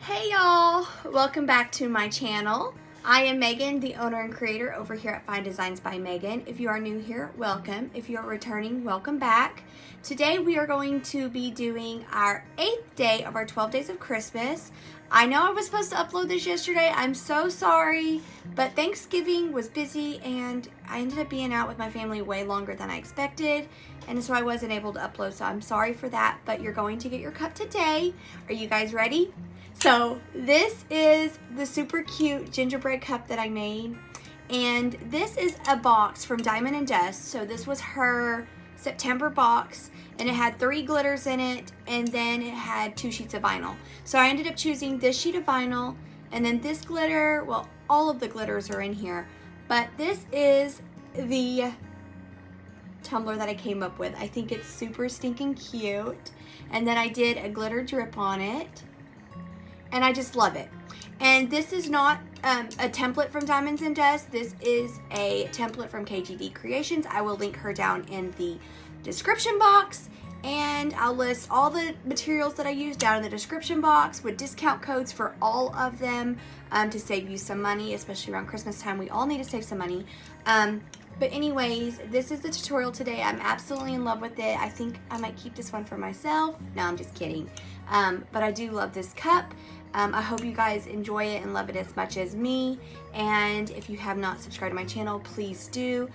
Hey y'all, welcome back to my channel. I am Megan, the owner and creator over here at Fine Designs by Megan. If you are new here, welcome. If you are returning, welcome back. Today we are going to be doing our 8th day of our 12 days of Christmas. I know I was supposed to upload this yesterday. I'm so sorry, but Thanksgiving was busy and I ended up being out with my family way longer than I expected, and so I wasn't able to upload, so I'm sorry for that, but you're going to get your cup today. Are you guys ready? So this is the super cute gingerbread cup that I made, and this is a box from Diamond & Dust. So this was her September box, and it had 3 glitters in it, and then it had 2 sheets of vinyl. So I ended up choosing this sheet of vinyl, and then this glitter. Well, all of the glitters are in here, but this is the tumbler that I came up with. I think it's super stinking cute, and then I did a glitter drip on it. And I just love it. And this is not a template from Diamonds & Dust. This is a template from KGD Creations. I will link her down in the description box. And I'll list all the materials that I used down in the description box with discount codes for all of them to save you some money, especially around Christmas time. We all need to save some money. But anyways, this is the tutorial today. I'm absolutely in love with it. I think I might keep this one for myself. No, I'm just kidding. But I do love this cup. I hope you guys enjoy it and love it as much as me. And if you have not subscribed to my channel, please do.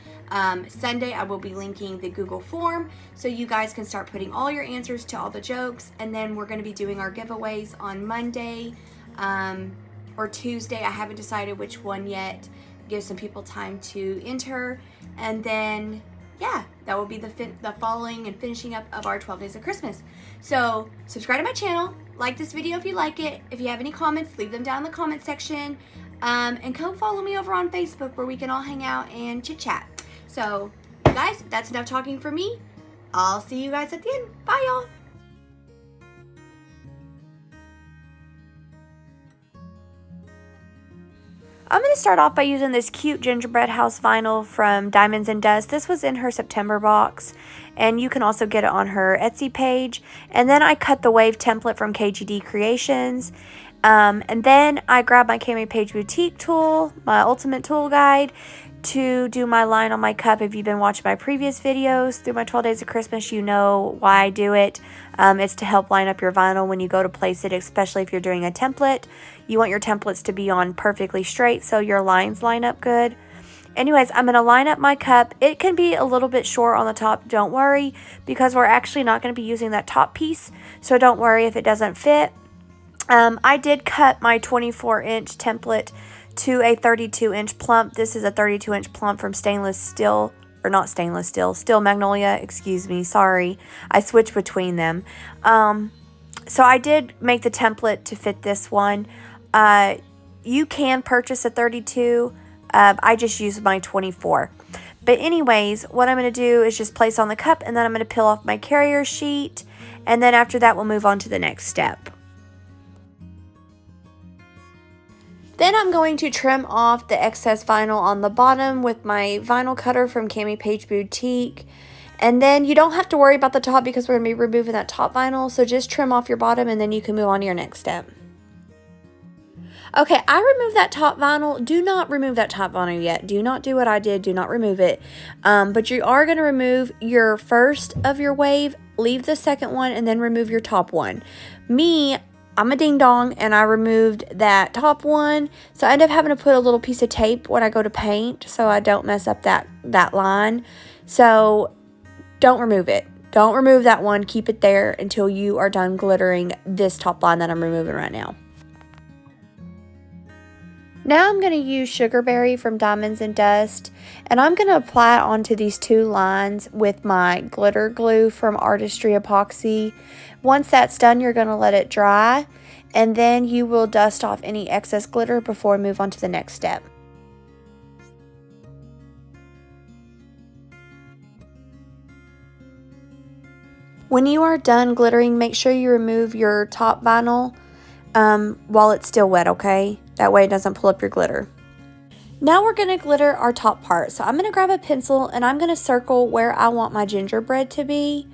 Sunday, I will be linking the Google form so you guys can start putting all your answers to all the jokes. And then we're going to be doing our giveaways on Monday or Tuesday. I haven't decided which one yet. Give some people time to enter. And then, yeah, that will be the following and finishing up of our 12 days of Christmas. So subscribe to my channel, like this video if you like it. If you have any comments, leave them down in the comment section. And come follow me over on Facebook where we can all hang out and chit chat. So guys, that's enough talking for me. I'll see you guys at the end. Bye y'all. I'm going to start off by using this cute gingerbread house vinyl from Diamonds & Dust. This was in her September box, and you can also get it on her Etsy page. And then I cut the wave template from KGD Creations. And then I grabbed my Cami Page Boutique tool, my ultimate tool guide, to do my line on my cup. If you've been watching my previous videos through my 12 days of Christmas, you know why I do it. It's to help line up your vinyl when you go to place it, especially if you're doing a template. You want your templates to be on perfectly straight so your lines line up good. Anyways, I'm going to line up my cup. It can be a little bit short on the top, don't worry, because we're actually not going to be using that top piece, so don't worry if it doesn't fit. I did cut my 24-inch template to a 32-inch plump. This is a 32-inch plump from stainless steel, or not stainless steel, steel Magnolia, excuse me, sorry. I switched between them. So I did make the template to fit this one. You can purchase a 32. I just used my 24. But anyways, what I'm going to do is just place on the cup, and then I'm going to peel off my carrier sheet. And then after that, we'll move on to the next step. Then I'm going to trim off the excess vinyl on the bottom with my vinyl cutter from Cami Page Boutique. And then you don't have to worry about the top because we're going to be removing that top vinyl. So just trim off your bottom and then you can move on to your next step. Okay, I removed that top vinyl. Do not remove that top vinyl yet. Do not do what I did. Do not remove it. But you are going to remove your first of your wave, leave the second one, and then remove your top one. I'm a ding-dong, and I removed that top one, so I end up having to put a little piece of tape when I go to paint so I don't mess up that line. So don't remove it. Don't remove that one. Keep it there until you are done glittering this top line that I'm removing right now. Now I'm going to use Sugarberry from Diamonds & Dust, and I'm going to apply it onto these 2 lines with my glitter glue from Artistry Epoxy. Once that's done, you're going to let it dry, and then you will dust off any excess glitter before we move on to the next step. When you are done glittering, make sure you remove your top vinyl while it's still wet, okay? That way it doesn't pull up your glitter. Now we're going to glitter our top part. So I'm going to grab a pencil and I'm going to circle where I want my gingerbread to be.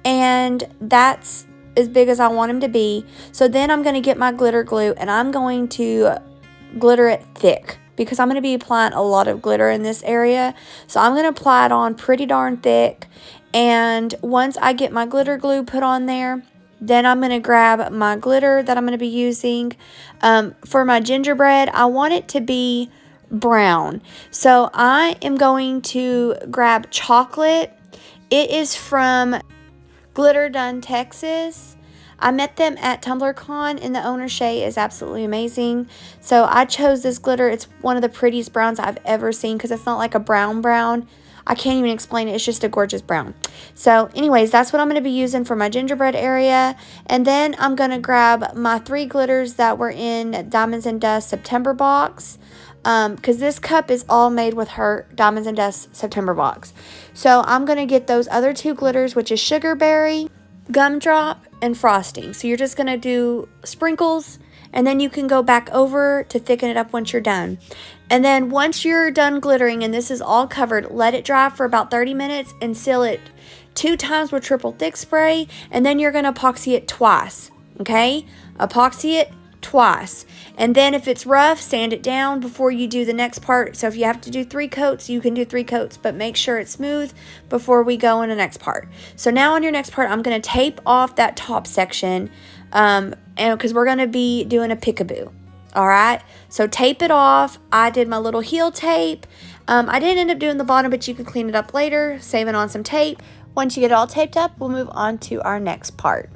And that's as big as I want them to be. So then I'm going to get my glitter glue and I'm going to glitter it thick, because I'm going to be applying a lot of glitter in this area. So I'm going to apply it on pretty darn thick. And once I get my glitter glue put on there, then I'm going to grab my glitter that I'm going to be using. For my gingerbread, I want it to be brown. So I am going to grab chocolate. It is from Glitter Done, Texas. I met them at Tumbler and the owner, Shay, is absolutely amazing. So I chose this glitter. It's one of the prettiest browns I've ever seen, because it's not like a brown. I can't even explain it. It's just a gorgeous brown. So anyways, that's what I'm going to be using for my gingerbread area. And then I'm going to grab my 3 glitters that were in Diamonds and Dust September box. Because this cup is all made with her Diamonds and Dust September box. So I'm going to get those other 2 glitters, which is Sugarberry, Gumdrop, and Frosting. So you're just going to do sprinkles, and then you can go back over to thicken it up once you're done. And then once you're done glittering and this is all covered, let it dry for about 30 minutes and seal it 2 times with triple thick spray. And then you're going to epoxy it twice. Okay? Epoxy it twice. And then if it's rough, sand it down before you do the next part. So if you have to do 3 coats, you can do 3 coats, but make sure it's smooth before we go in the next part. So now on your next part, I'm going to tape off that top section, and because we're going to be doing a peekaboo. All right, so tape it off. I did my little heel tape. I didn't end up doing the bottom, but you can clean it up later, saving on some tape. Once you get it all taped up, we'll move on to our next part.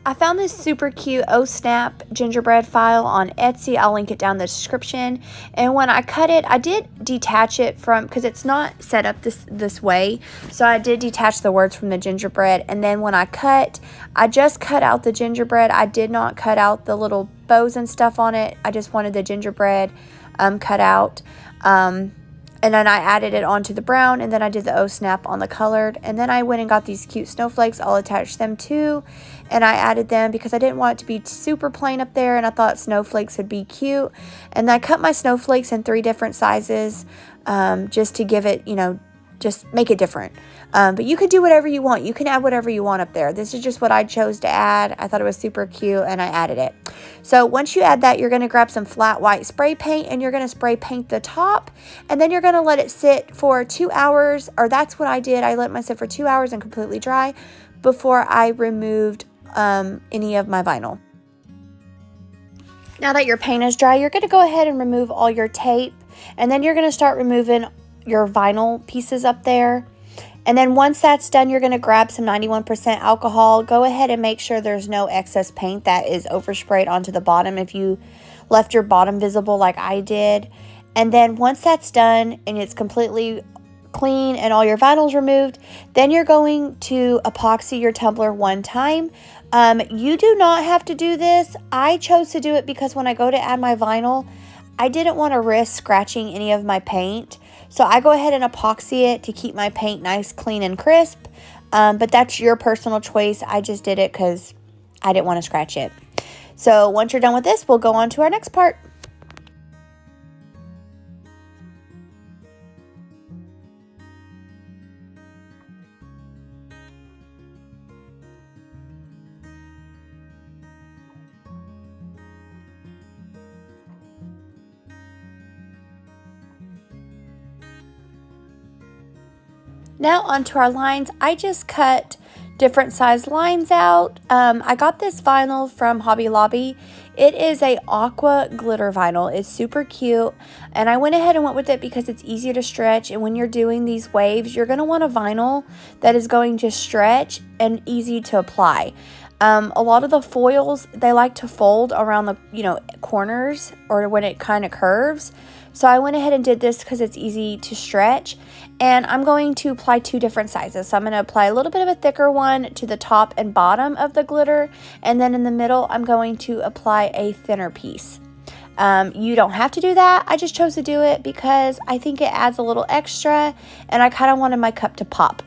I found this super cute Oh Snap gingerbread file on Etsy. I'll link it down in the description. And when I cut it, I did detach it from, because it's not set up this way. So I did detach the words from the gingerbread. And then when I cut, I just cut out the gingerbread. I did not cut out the little bows and stuff on it. I just wanted the gingerbread cut out. And then I added it onto the brown, and then I did the Oh Snap on the colored. And then I went and got these cute snowflakes. I'll attach them too. And I added them because I didn't want it to be super plain up there, and I thought snowflakes would be cute. And I cut my snowflakes in 3 different sizes, just to give it, just make it different. But you could do whatever you want. You can add whatever you want up there. This is just what I chose to add. I thought it was super cute, and I added it. So once you add that, you're going to grab some flat white spray paint, and you're going to spray paint the top, and then you're going to let it sit for 2 hours, or that's what I did. I let mine sit for 2 hours and completely dry before I removed any of my vinyl. Now that your paint is dry, you're going to go ahead and remove all your tape, and then you're going to start removing your vinyl pieces up there. And then once that's done, you're going to grab some 91% alcohol. Go ahead and make sure there's no excess paint that is oversprayed onto the bottom if you left your bottom visible like I did. And then once that's done and it's completely clean and all your vinyl's removed, then you're going to epoxy your tumbler 1 time. You do not have to do this. I chose to do it because when I go to add my vinyl, I didn't want to risk scratching any of my paint. So I go ahead and epoxy it to keep my paint nice, clean, and crisp. But that's your personal choice. I just did it because I didn't want to scratch it. So once you're done with this, we'll go on to our next part. Now onto our lines. I just cut different size lines out. I got this vinyl from Hobby Lobby. It is a aqua glitter vinyl. It's super cute, and I went ahead and went with it because it's easy to stretch, and when you're doing these waves, you're going to want a vinyl that is going to stretch and easy to apply. A lot of the foils, they like to fold around the corners or when it kind of curves. So I went ahead and did this because it's easy to stretch. And I'm going to apply 2 different sizes. So I'm going to apply a little bit of a thicker one to the top and bottom of the glitter. And then in the middle, I'm going to apply a thinner piece. You don't have to do that. I just chose to do it because I think it adds a little extra. And I kind of wanted my cup to pop.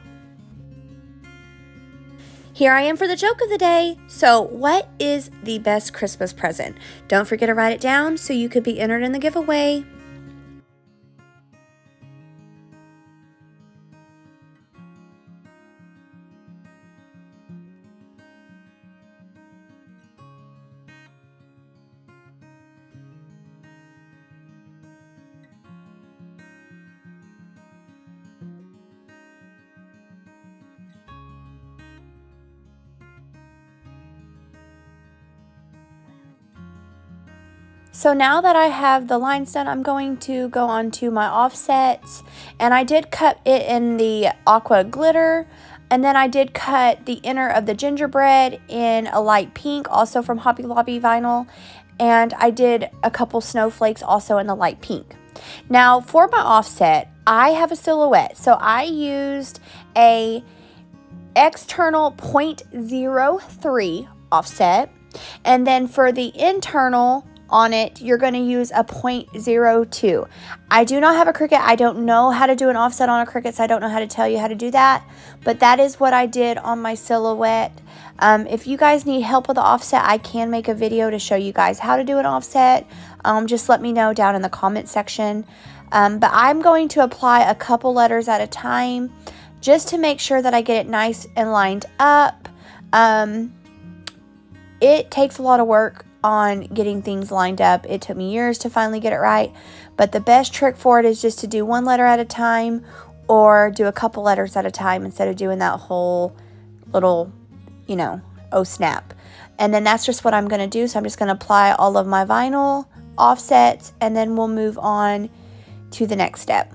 Here I am for the joke of the day. So what is the best Christmas present? Don't forget to write it down so you could be entered in the giveaway. So now that I have the lines done, I'm going to go on to my offsets, and I did cut it in the aqua glitter, and then I did cut the inner of the gingerbread in a light pink, also from Hobby Lobby vinyl, and I did a couple snowflakes also in the light pink. Now for my offset, I have a silhouette, so I used a external 0.03 offset, and then for the internal on it, you're going to use a 0.02. I do not have a Cricut. I don't know how to do an offset on a Cricut, so I don't know how to tell you how to do that, but that is what I did on my silhouette. If you guys need help with the offset, I can make a video to show you guys how to do an offset. Just let me know down in the comment section. But I'm going to apply a couple letters at a time just to make sure that I get it nice and lined up. It takes a lot of work on getting things lined up. It took me years to finally get it right, but the best trick for it is just to do one letter at a time, or do a couple letters at a time instead of doing that whole little, oh snap. And then that's just what I'm going to do. So I'm just going to apply all of my vinyl offsets, and then we'll move on to the next step.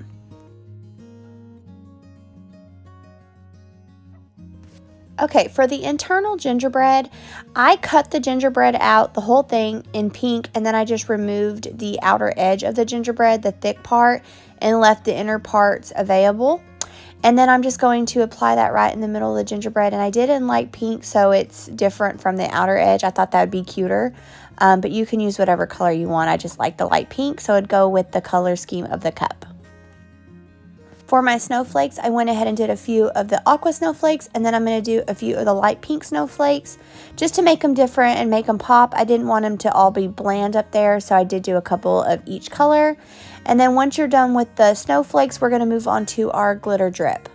Okay, for the internal gingerbread, I cut the gingerbread out, the whole thing, in pink, and then I just removed the outer edge of the gingerbread, the thick part, and left the inner parts available. And then I'm just going to apply that right in the middle of the gingerbread, and I did it in light pink, so it's different from the outer edge. I thought that would be cuter, but you can use whatever color you want. I just like the light pink, so it'd go with the color scheme of the cup. For my snowflakes, I went ahead and did a few of the aqua snowflakes, and then I'm going to do a few of the light pink snowflakes just to make them different and make them pop. I didn't want them to all be bland up there, so I did do a couple of each color. And then once you're done with the snowflakes, we're going to move on to our glitter drip.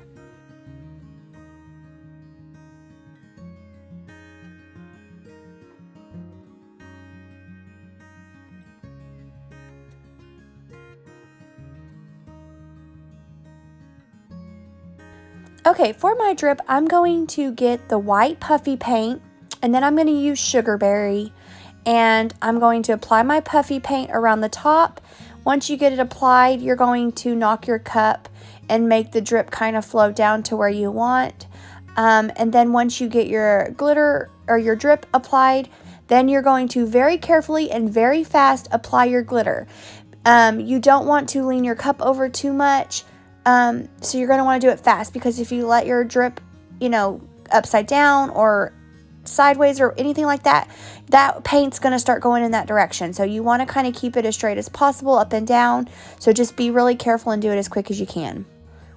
Okay, for my drip, I'm going to get the white puffy paint, and then I'm going to use Sugarberry, and I'm going to apply my puffy paint around the top. Once you get it applied, you're going to knock your cup and make the drip kind of flow down to where you want. And then once you get your glitter or your drip applied, then you're going to very carefully and very fast apply your glitter. You don't want to lean your cup over too much. So you're going to want to do it fast, because if you let your drip, upside down or sideways or anything like that, that paint's going to start going in that direction. So you want to kind of keep it as straight as possible, up and down. So just be really careful and do it as quick as you can.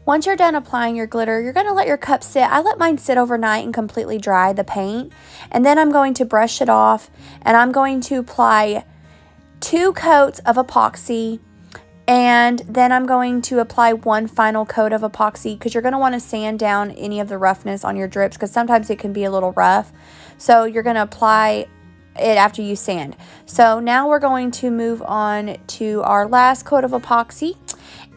Once you're done applying your glitter, you're going to let your cup sit. I let mine sit overnight and completely dry the paint. And then I'm going to brush it off, and I'm going to apply 2 coats of epoxy. And then I'm going to apply one final coat of epoxy, because you're going to want to sand down any of the roughness on your drips, because sometimes it can be a little rough. So you're going to apply it after you sand. So now we're going to move on to our last coat of epoxy.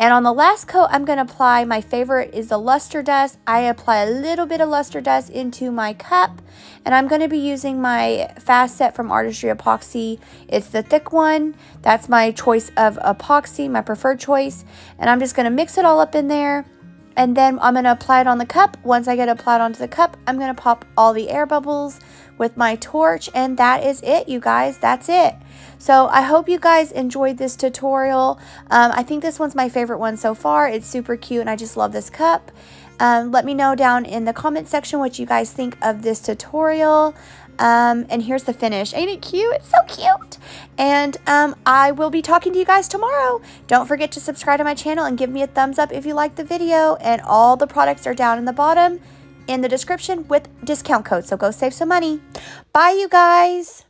And on the last coat, I'm going to apply, my favorite is the luster dust. I apply a little bit of luster dust into my cup, and I'm going to be using my Fast Set from Artistry Epoxy. It's the thick one. That's my choice of epoxy, my preferred choice. And I'm just going to mix it all up in there, and then I'm going to apply it on the cup. Once I get it applied onto the cup, I'm going to pop all the air bubbles with my torch, and that is it, you guys. That's it. So I hope you guys enjoyed this tutorial. I think this one's my favorite one so far. It's super cute, and I just love this cup. Let me know down in the comment section what you guys think of this tutorial. And here's the finish. Ain't it cute? It's so cute. And I will be talking to you guys tomorrow. Don't forget to subscribe to my channel and give me a thumbs up if you like the video. And all the products are down in the bottom. in the description with discount code. So go save some money. Bye, you guys.